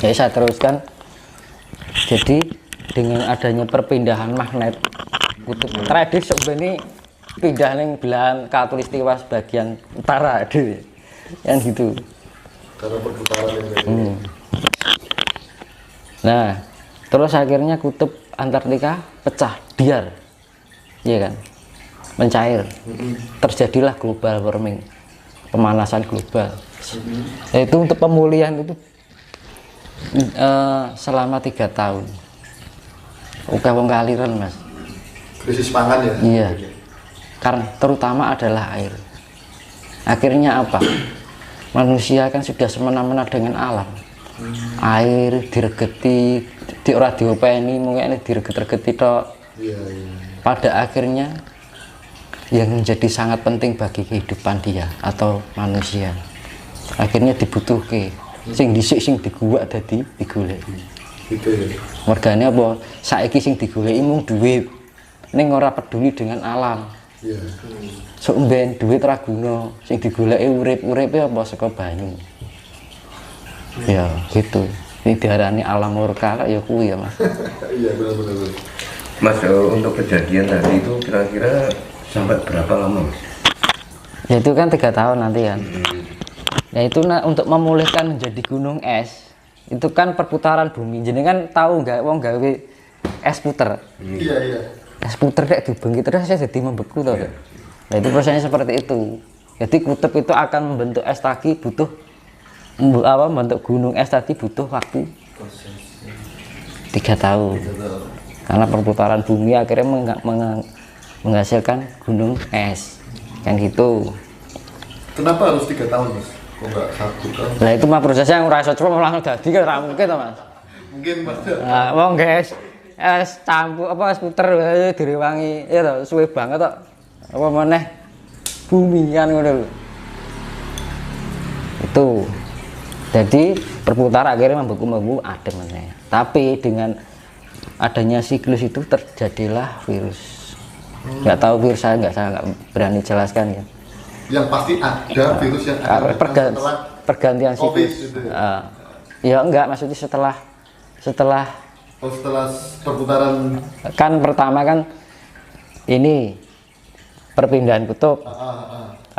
Jadi saya teruskan. Jadi dengan adanya perpindahan magnet kutub tradis sebenarnya pindah ning belahan khatulistiwa bagian utara deh. Yang gitu. Karena perputaran ini. Nah, terus akhirnya kutub Antartika pecah, biar. Iya kan? Mencair. Terjadilah global warming. Pemanasan global. Itu untuk pemulihan itu selama 3 tahun. Oke, wong kaliran mas. Krisis pangan ya? Iya. Karena terutama adalah air. Akhirnya apa? Manusia kan sudah semena-mena dengan alam. Air diregeti, di ora diopeni, mungkin direget-regeti tok. Iya. Pada akhirnya yang menjadi sangat penting bagi kehidupan dia atau manusia. Akhirnya dibutuhke. Sing dhisik sing diguwak dadi digolek. Gitu ya. Mergane apa? Saiki sing digoleki mung duit. Ning ora peduli dengan alam. Iya. Sok mben duit ora guna, sing digoleki urip-uripe apa saka banyu. Ya, gitu. Ini diarani alam murka ya kuwi ya, Mas. Iya, benar. Mas, untuk kejadian tadi itu kira-kira sampai berapa lama, Mas? Ya itu kan 3 tahun nanti kan. Ya itu untuk memulihkan menjadi gunung es. Itu kan perputaran bumi. Jadi kan tahu nggak wong gawe es puter. Iya. Es puter kayak dibengi terus saya jadi membeku toh. Nah itu prosesnya seperti itu. Jadi kutub itu akan membentuk es lagi butuh membentuk gunung es tadi butuh waktu 3 tahun. Karena perputaran bumi akhirnya menghasilkan gunung es. Kan gitu. Kenapa harus 3 tahun, Mas? Kok nggak 1 tahun? Lah itu mah prosesnya yang rasa coba langsung jadi kan ora mungkin toh, Mas. Mungkin, Mas. Nah, wong guys, es campur apa es puter direwangi ya toh suwe banget toh. Apa meneh bumi kan ngono lho. Itu. Jadi perputaran akhirnya membeku adem meneh. Tapi dengan adanya siklus itu terjadilah virus. Nggak tahu virus saya nggak berani jelaskan ya. Yang pasti ada virus yang akan setelah pergantian COVID siklus. gitu Ya enggak, maksudnya setelah setelah perputaran kan pertama kan ini perpindahan kutub.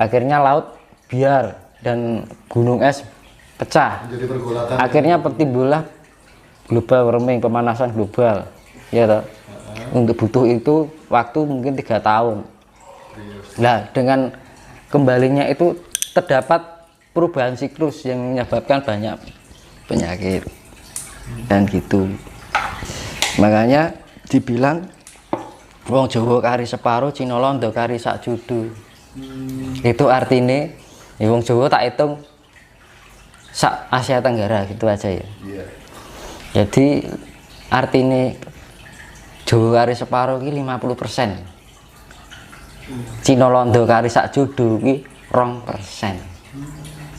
Akhirnya laut biar dan gunung es pecah. menjadi pergolakan. Akhirnya timbullah global warming, pemanasan global. Ya toh. Untuk butuh itu waktu mungkin 3 tahun. Nah, dengan kembalinya itu terdapat perubahan siklus yang menyebabkan banyak penyakit dan gitu. Makanya dibilang wong Jawa kari separo, Cina londo kari sak judu. Itu artinya ya wong Jawa tak hitung sak Asia Tenggara gitu aja ya. Iya. Jadi artinya Jawa kari separo ki 50%. Cina londo kari sak judu ki 2%.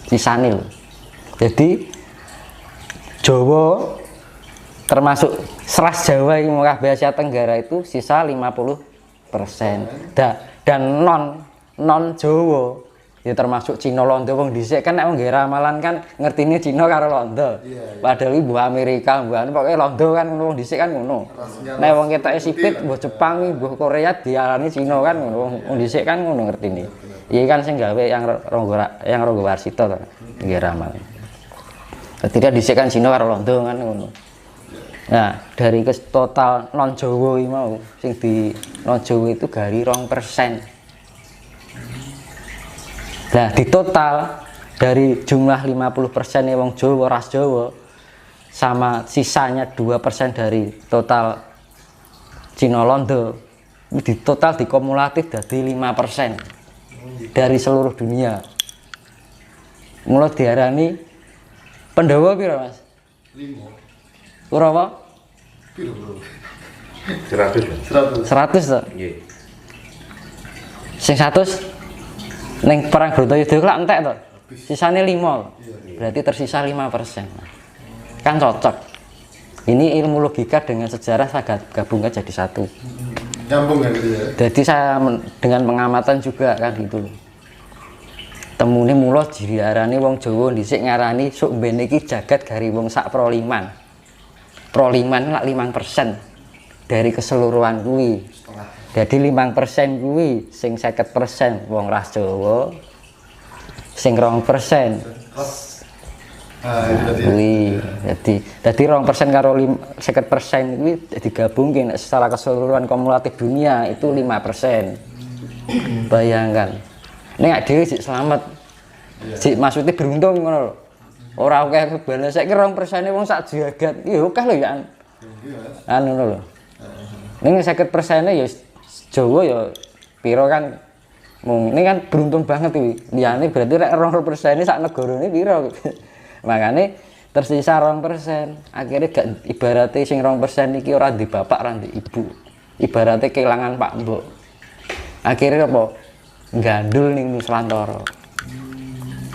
Sisane lho. Jadi Jawa termasuk seras Jawa yang kabeh Asia Tenggara itu sisa 50%. Dan non Jawa ya termasuk Cina londo wong dhisik kan nek wong ramalan kan ngertine Cina karo londo. Padahal ibu Amerika, mbah pokoke londo kan wong dhisik kan ngono. Nek wong ketoke sipit mbah Jepang, mbah Korea diarani Cina kan ngono. Wong dhisik kan ngono ngertine. Iki kan sing gawe yang Ronggo Warsito to nggih ramalan. Ketika dhisik kan Cina karo londo kan ngono. Nah, dari total non Jawa iki mau sing di non Jawa itu gari 2%. Nah, di total dari jumlah 50% nih wong Jawa, ras Jawa sama sisanya 2% dari total Cina londo di total dikumulatif dari 5% dari seluruh dunia. Mulai diarani Pandhawa piro, Mas? 5. Urawa? Piro, Bro? 100. 100 to. Nggih. Sing 100 neng perang Bratayuda kelak entek to. Sisane 5. Berarti tersisa 5%. Kan cocok. Ini ilmu logika dengan sejarah saya gabungkan jadi satu. Nyambung kan gitu ya. Jadi saya dengan pengamatan juga kan gitu. temune mula diarani wong Jawa dhisik ngarani sok ben iki jagat gari wong sak proliman. Proliman lak 5% dari keseluruhan kuwi. Jadi 5% kuwi sing 50% wong ras Jawa. Sing 2% kuwi. Dadi 2% karo 50% kuwi digabungke nek secara keseluruhan kumulatif dunia itu 5%. Bayangkan. Nek dhewe sik slamet. Sik maksudnya beruntung ngono lho. Ora akeh kebane saiki 2% wong sak jagat. Ya akeh lho ya. Anu lho. Ning 50% ya Jawa ya piro kan mung ini kan beruntung banget iki. Liyane berarti rek 2% sak negarane piro. Makane tersisa 2%. Akhirnya gak ibaratnya sing 2% iki ora di bapak, ora di ibu. Ibaratnya kehilangan Pak Mbok. Akhirnya apa? Gandul ning Nusantara.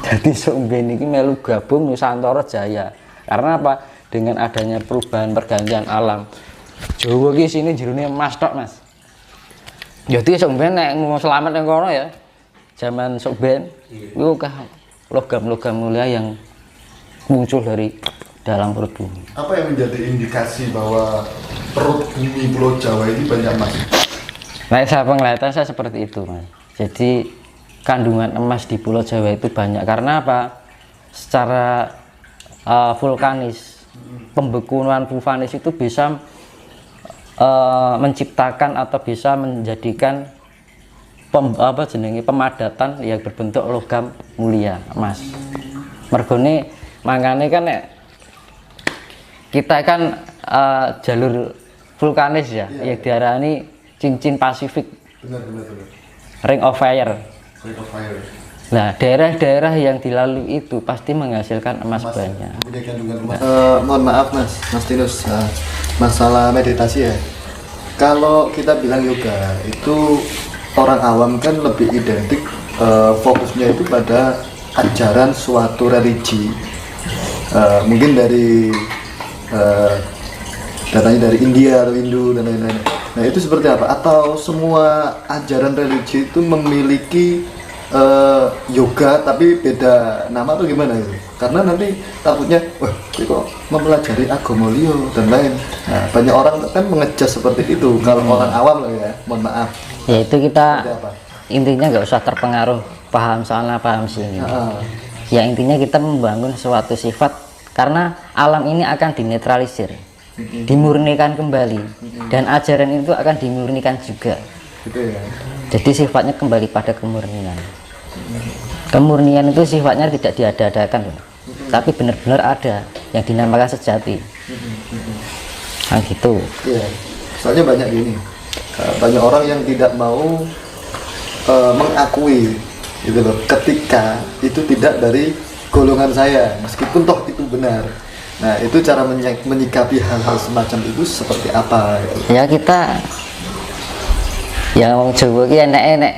Jadi sok ben iki melu gabung Nusantara Jaya. Karena apa? Dengan adanya perubahan pergantian alam. Jawa iki sini jerone emas tok, Mas. Jadi sok ben nek mau selamat nang kono ya. Zaman sok ben iku logam-logam mulia yang muncul dari dalam perut bumi. Apa yang menjadi indikasi bahwa perut bumi Pulau Jawa ini banyak emas? Nah, saya penglihatan saya seperti itu, Mas. Jadi kandungan emas di Pulau Jawa itu banyak karena apa? Secara vulkanis, pembekuan vulkanis itu bisa menciptakan atau bisa menjadikan pemadatan yang berbentuk logam mulia emas. Mergone makanya kan kita kan jalur vulkanis ya, yang diarani cincin Pasifik. Benar. Ring of Fire. Ring of Fire. Nah, daerah-daerah yang dilalui itu pasti menghasilkan emas banyak. Punya kandungan emas. Mohon maaf Mas Tinus, masalah meditasi ya. Kalau kita bilang yoga itu orang awam kan lebih identik fokusnya itu pada ajaran suatu religi. Mungkin dari datanya dari India atau Hindu dan lain-lain. Nah itu seperti apa? Atau semua ajaran religi itu memiliki yoga tapi beda nama atau gimana itu? Karena nanti takutnya, wah kok mempelajari agama liya dan lain. Nah banyak orang kan mengejas seperti itu. Kalau orang awam lah ya, mohon maaf. Ya itu kita intinya nggak usah terpengaruh paham sana paham sini. Ya intinya kita membangun suatu sifat karena alam ini akan dinetralisir. Dimurnikan kembali dan ajaran itu akan dimurnikan juga gitu ya. Jadi sifatnya kembali pada kemurnian. Kemurnian itu sifatnya tidak diada-adakan tapi benar-benar ada yang dinamakan sejati. Nah gitu ya, soalnya banyak gini, banyak orang yang tidak mau mengakui gitu loh, ketika itu tidak dari golongan saya meskipun toh itu benar. Nah itu cara menyikapi hal-hal semacam itu seperti apa gitu. Ya kita yang wong Jawa ki enek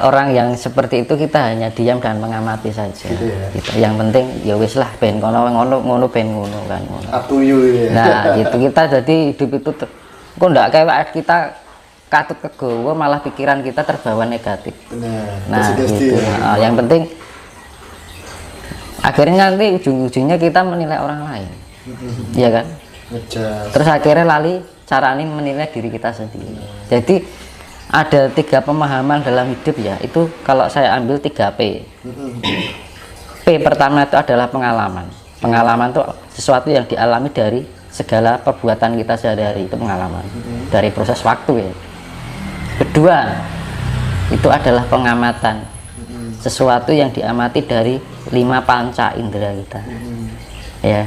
orang yang seperti itu kita hanya diam dan mengamati saja gitu ya. Gitu. Yang penting ya wis lah ben kono ben ngono kan ngono. Up to you ya. Nah gitu kita jadi hidup itu kok ndak kayak kita katut kegawa malah pikiran kita terbawa negatif. Benar. Nah gitu. Nah, yang penting akhirnya nanti ujung-ujungnya kita menilai orang lain, iya kan? Terus akhirnya lali cara ini menilai diri kita sendiri. Jadi ada 3 pemahaman dalam hidup ya, itu kalau saya ambil 3P. P pertama itu adalah pengalaman. Pengalaman itu sesuatu yang dialami dari segala perbuatan kita sehari-hari, itu pengalaman dari proses waktu ya. Kedua itu adalah pengamatan, sesuatu yang diamati dari 5 panca indera kita. Ya,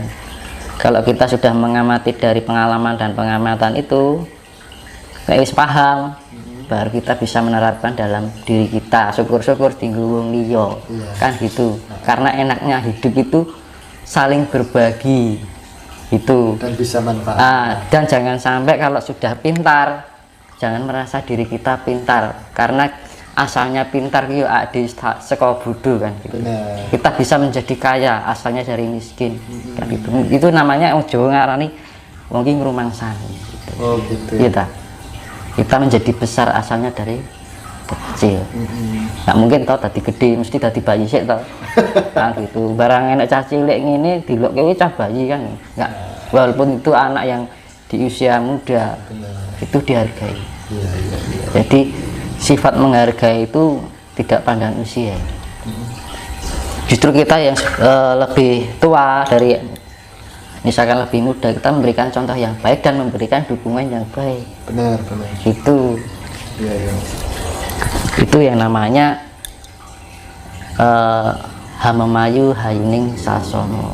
kalau kita sudah mengamati dari pengalaman dan pengamatan itu, wis paham, baru kita bisa menerapkan dalam diri kita. Syukur-syukur tinggu wong liya, kan gitu. Karena enaknya hidup itu saling berbagi, itu. Dan bisa manfaat. Dan jangan sampai kalau sudah pintar, jangan merasa diri kita pintar, karena asalnya pintar yo di sekolah bodoh kan gitu. Kita bisa menjadi kaya asalnya dari miskin kan gitu. Itu namanya wong Jawa ngarani wong ki ngrumangsani gitu. Oh gitu. Kita menjadi besar asalnya dari kecil. Nggak mungkin toh tadi gede mesti tadi bayi sih toh. Nah gitu barang enak cah cilik ngene dilok kowe cah bayi kan nggak, walaupun itu anak yang di usia muda itu dihargai. Jadi sifat menghargai itu tidak pandang usia. Justru kita yang lebih tua dari misalkan lebih muda, kita memberikan contoh yang baik dan memberikan dukungan yang baik. Benar. Itu Iya. itu yang namanya hamemayu hayuning sasono.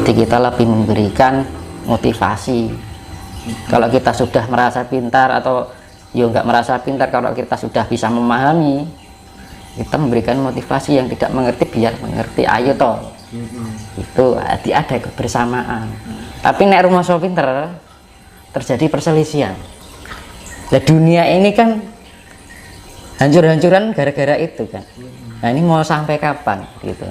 Jadi kita lebih memberikan motivasi. Kalau kita sudah merasa pintar atau ya nggak merasa pintar, kalau kita sudah bisa memahami, kita memberikan motivasi. Yang tidak mengerti biar mengerti, ayo toh. Itu ada kebersamaan. Tapi nek rumah so pinter terjadi perselisihan. Nah dunia ini kan hancur-hancuran gara-gara itu kan. Nah ini mau sampai kapan gitu.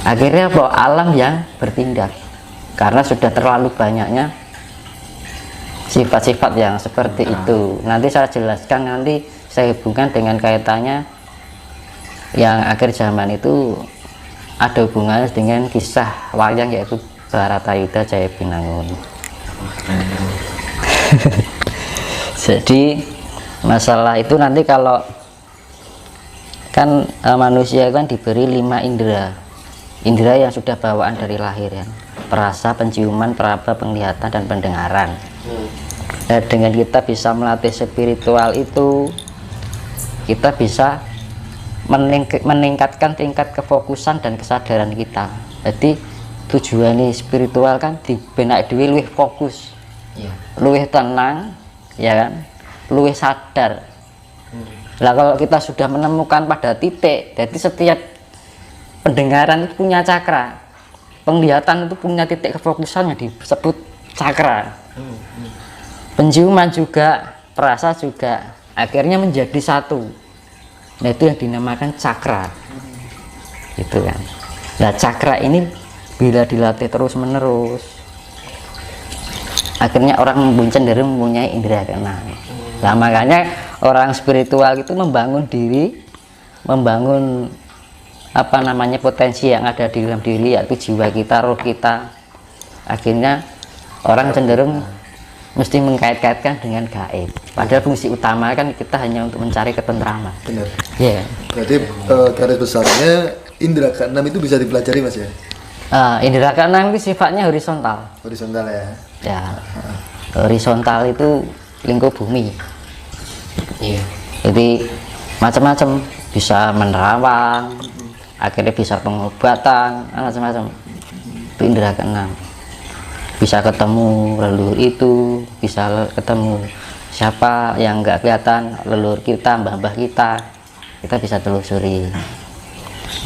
Akhirnya kok alam yang bertindak karena sudah terlalu banyaknya sifat-sifat yang seperti itu. Nanti saya jelaskan, nanti saya hubungkan dengan kaitannya yang akhir zaman itu ada hubungannya dengan kisah wayang, yaitu Baratayuda Jaya Binangun. Jadi masalah itu nanti kalau kan manusia kan diberi 5 indera yang sudah bawaan dari lahir ya, perasa, penciuman, peraba, penglihatan, dan pendengaran. Nah, dengan kita bisa melatih spiritual itu, kita bisa meningkatkan tingkat kefokusan dan kesadaran kita. Jadi tujuan spiritual kan di benak dhewe luwih fokus, luwih tenang, ya kan, luwih sadar. Lah kalau kita sudah menemukan pada titik, jadi setiap pendengaran itu punya cakra, penglihatan itu punya titik kefokusannya disebut cakra, penciuman juga, perasa juga, akhirnya menjadi satu. Nah itu yang dinamakan cakra, gitu kan. Nah cakra ini bila dilatih terus menerus, akhirnya orang cenderung mempunyai indera keenam. Nah makanya orang spiritual itu membangun diri, membangun apa namanya potensi yang ada di dalam diri, yaitu jiwa kita, roh kita. Akhirnya orang cenderung mesti mengkait-kaitkan dengan gaib. Padahal fungsi utama kan kita hanya untuk mencari ketentraman. Benar. Iya. Berarti garis besarnya indera keenam itu bisa dipelajari Mas ya? Indera keenam itu sifatnya horizontal. Horizontal ya. Ya, horizontal itu lingkup bumi. Iya. Jadi macam-macam, bisa menerawang, akhirnya bisa pengobatan, macam-macam. Itu indera keenam. Bisa ketemu leluhur itu, bisa ketemu siapa yang nggak kelihatan, leluhur kita, mbah-mbah kita bisa telusuri.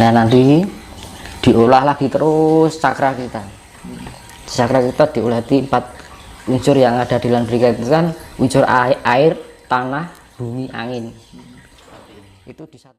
Nah nanti diolah lagi terus cakra kita. Cakra kita diolah di 4 unsur yang ada di dalam diri kita, itu kan unsur air, tanah, bumi, angin. Itu di satu.